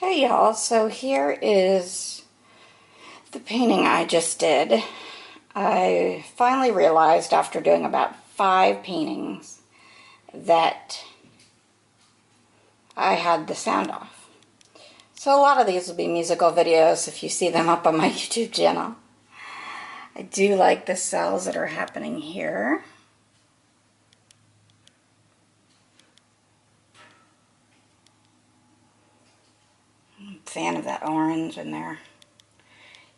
Hey y'all, so here is the painting I just did. I finally realized after doing about 5 paintings that I had the sound off. So a lot of these will be musical videos if you see them up on my YouTube channel. I do like the cells that are happening here. I'm a fan of that orange in there.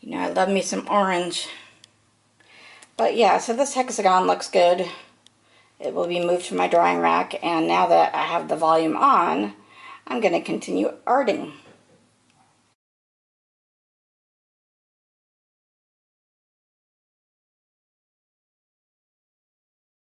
You know, I love me some orange. But yeah, so this hexagon looks good. It will be moved to my drying rack, and now that I have the volume on, I'm going to continue arting.